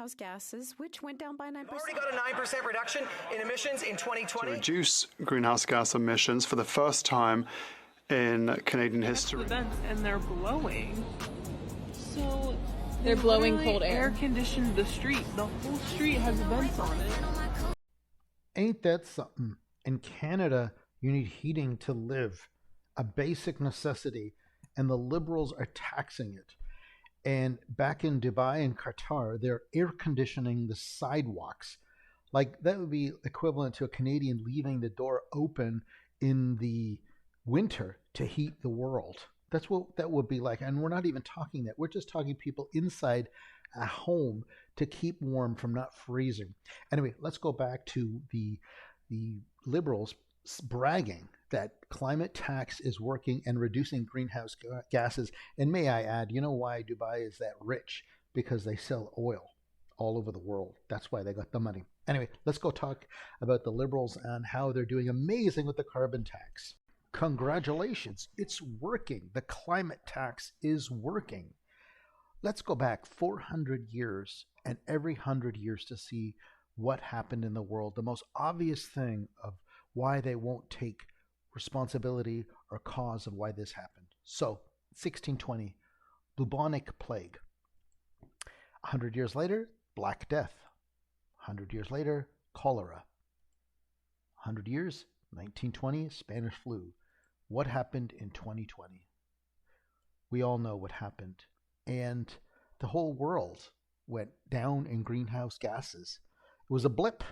greenhouse gases, which went down by 9%. We've already got a 9% reduction in emissions in 2020. To reduce greenhouse gas emissions for the first time in Canadian history. Vents and they're blowing. So they're blowing cold air. Air conditioned the street. The whole street has vents on it. Ain't that something? In Canada, you need heating to live, a basic necessity, and the Liberals are taxing it. And back in Dubai and Qatar, they're air conditioning the sidewalks. Like, that would be equivalent to a Canadian leaving the door open in the winter to heat the world. That's what that would be like. And we're not even talking that. We're just talking people inside a home to keep warm from not freezing. Anyway, let's go back to the Liberals bragging that climate tax is working and reducing greenhouse gases. And may I add, you know why Dubai is that rich? Because they sell oil all over the world. That's why they got the money. Anyway, let's go talk about the Liberals and how they're doing amazing with the carbon tax. Congratulations, it's working. The climate tax is working. Let's go back 400 years and every 100 years to see what happened in the world. The most obvious thing of why they won't take responsibility or cause of why this happened. So, 1620, bubonic plague. 100 years later, Black Death. 100 years later, cholera. 100 years, 1920, Spanish flu. What happened in 2020? We all know what happened. And the whole world went down in greenhouse gases. It was a blip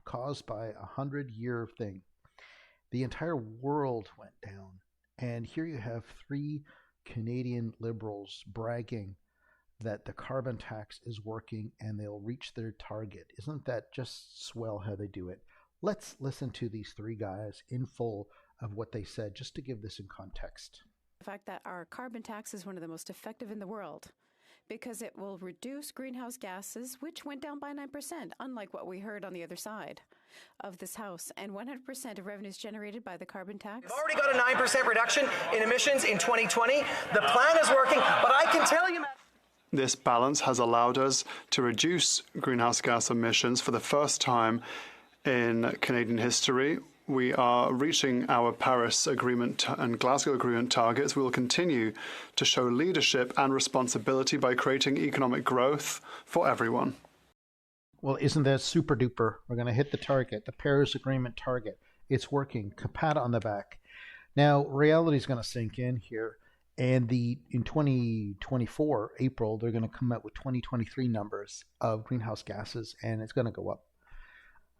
caused by a 100-year thing. The entire world went down. And here you have 3 Canadian Liberals bragging that the carbon tax is working and they'll reach their target. Isn't that just swell how they do it? Let's listen to these 3 guys in full of what they said, just to give this in context. The fact that our carbon tax is one of the most effective in the world, because it will reduce greenhouse gases, which went down by 9%, unlike what we heard on the other side of this house. And 100% of revenues generated by the carbon tax. We've already got a 9% reduction in emissions in 2020. The plan is working, but I can tell you, this balance has allowed us to reduce greenhouse gas emissions for the first time in Canadian history. We are reaching our Paris Agreement and Glasgow Agreement targets. We will continue to show leadership and responsibility by creating economic growth for everyone. Well, isn't that super duper? We're going to hit the target, the Paris Agreement target. It's working. Pat on the back. Now, reality is going to sink in here. And in 2024, April, they're going to come out with 2023 numbers of greenhouse gases, and it's going to go up.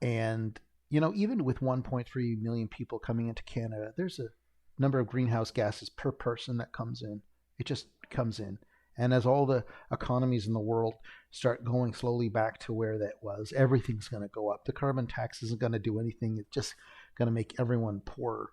And you know, even with 1.3 million people coming into Canada, there's a number of greenhouse gases per person that comes in. It just comes in. And as all the economies in the world start going slowly back to where that was, everything's going to go up. The carbon tax isn't going to do anything. It's just going to make everyone poorer.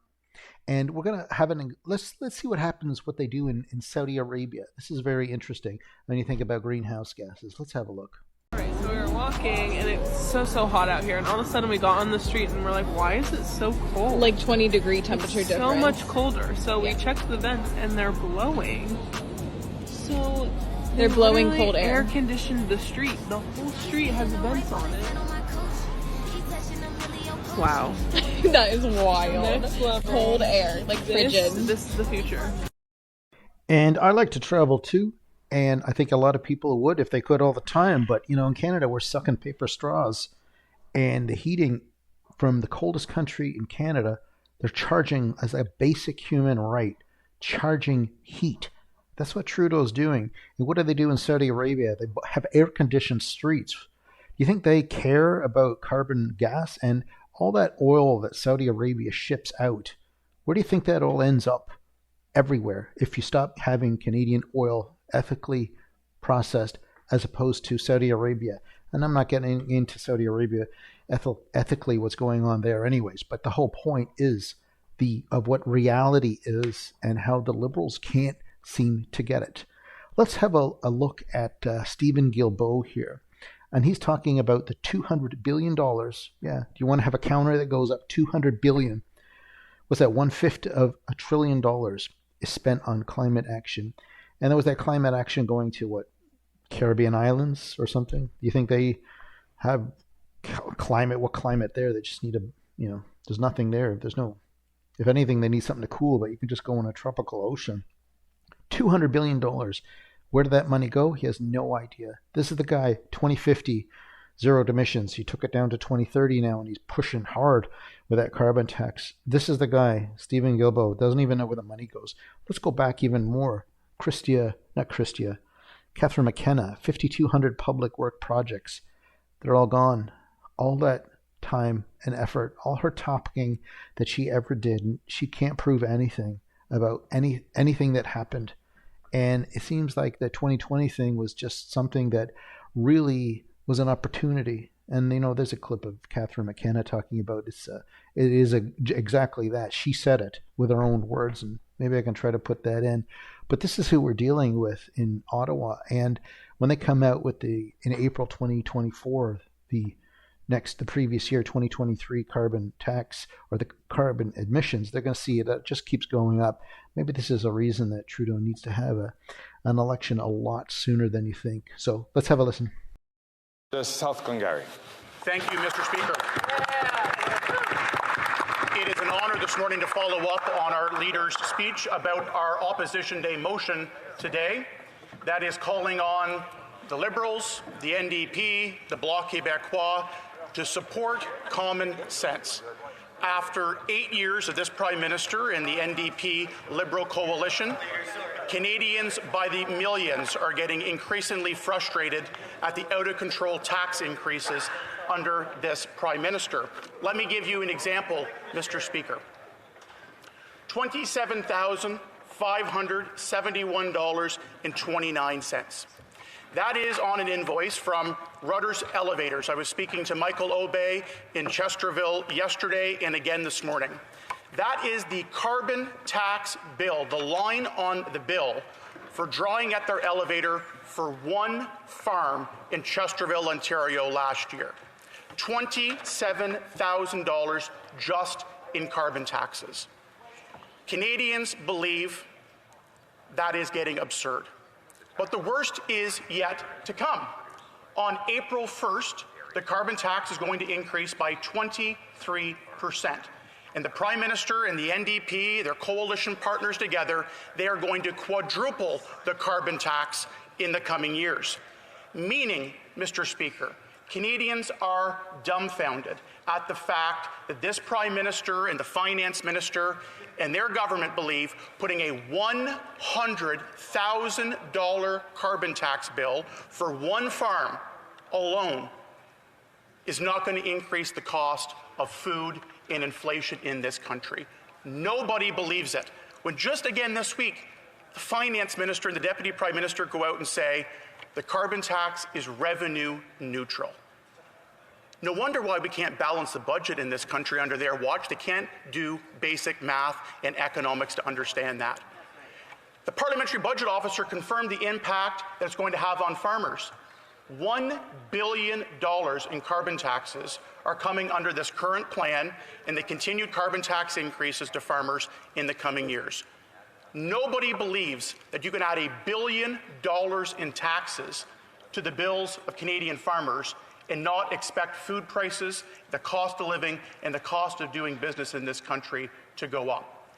And we're going to have let's see what happens, what they do in Saudi Arabia. This is very interesting when you think about greenhouse gases. Let's have a look. Alright, so we were walking and it's so hot out here, and all of a sudden we got on the street and we're like, why is it so cold? Like 20-degree temperature difference. So much colder. So we checked the vents and they're blowing. So they're blowing cold air. Air conditioned the street. The whole street has vents on it. Wow. That is wild. Next level. Cold air, like frigid. This is the future. And I like to travel too. And I think a lot of people would if they could all the time. But, you know, in Canada, we're sucking paper straws. And the heating from the coldest country in Canada, they're charging as a basic human right, charging heat. That's what Trudeau's doing. And what do they do in Saudi Arabia? They have air-conditioned streets. Do you think they care about carbon gas? And all that oil that Saudi Arabia ships out, where do you think that all ends up? Everywhere. If you stop having Canadian oil ethically processed as opposed to Saudi Arabia. And I'm not getting into Saudi Arabia ethically what's going on there anyways, but the whole point is of what reality is and how the Liberals can't seem to get it. Let's have a look at Stephen Guilbeault here. And he's talking about the $200 billion. Yeah, do you want to have a counter that goes up $200 billion? What's that? 1/5 of $1 trillion is spent on climate action. And there was that climate action going to what? Caribbean islands or something? Do you think they have climate? What climate there? They just need there's nothing there. There's no, if anything, they need something to cool, but you can just go in a tropical ocean. $200 billion. Where did that money go? He has no idea. This is the guy, 2050, zero emissions. He took it down to 2030 now, and he's pushing hard with that carbon tax. This is the guy, Stephen Guilbeault, doesn't even know where the money goes. Let's go back even more. Catherine McKenna, 5,200 public work projects. They're all gone. All that time and effort, all her talking that she ever did, she can't prove anything about anything that happened. And it seems like the 2020 thing was just something that really was an opportunity. And, there's a clip of Catherine McKenna talking about exactly that. She said it with her own words, and maybe I can try to put that in. But this is who we're dealing with in Ottawa. And when they come out with in April 2024, the previous year, 2023 carbon tax or the carbon emissions, they're going to see that just keeps going up. Maybe this is a reason that Trudeau needs to have an election a lot sooner than you think. So let's have a listen. The South Glengarry. Thank you, Mr. Speaker. It is an honor this morning to follow up on our leader's speech about our Opposition Day motion today. That is calling on the Liberals, the NDP, the Bloc Québécois to support common sense. After 8 years of this Prime Minister and the NDP Liberal coalition, Canadians by the millions are getting increasingly frustrated at the out-of-control tax increases under this Prime Minister. Let me give you an example, Mr. Speaker. $27,571.29. That is on an invoice from Rutter's Elevators. I was speaking to Michael Obey in Chesterville yesterday and again this morning. That is the carbon tax bill, the line on the bill for drawing at their elevator for one farm in Chesterville, Ontario last year. $27,000 just in carbon taxes. Canadians believe that is getting absurd. But the worst is yet to come. On April 1st, the carbon tax is going to increase by 23%. And the Prime Minister and the NDP, their coalition partners together, they are going to quadruple the carbon tax in the coming years. Meaning, Mr. Speaker, Canadians are dumbfounded at the fact that this Prime Minister and the Finance Minister and their government believe putting a $100,000 carbon tax bill for one farm alone is not going to increase the cost of food and inflation in this country. Nobody believes it. When just again this week, the Finance Minister and the Deputy Prime Minister go out and say the carbon tax is revenue neutral. No wonder why we can't balance the budget in this country under their watch. They can't do basic math and economics to understand that. The Parliamentary Budget Officer confirmed the impact that it's going to have on farmers. $1 billion in carbon taxes are coming under this current plan and the continued carbon tax increases to farmers in the coming years. Nobody believes that you can add $1 billion in taxes to the bills of Canadian farmers and not expect food prices, the cost of living, and the cost of doing business in this country to go up.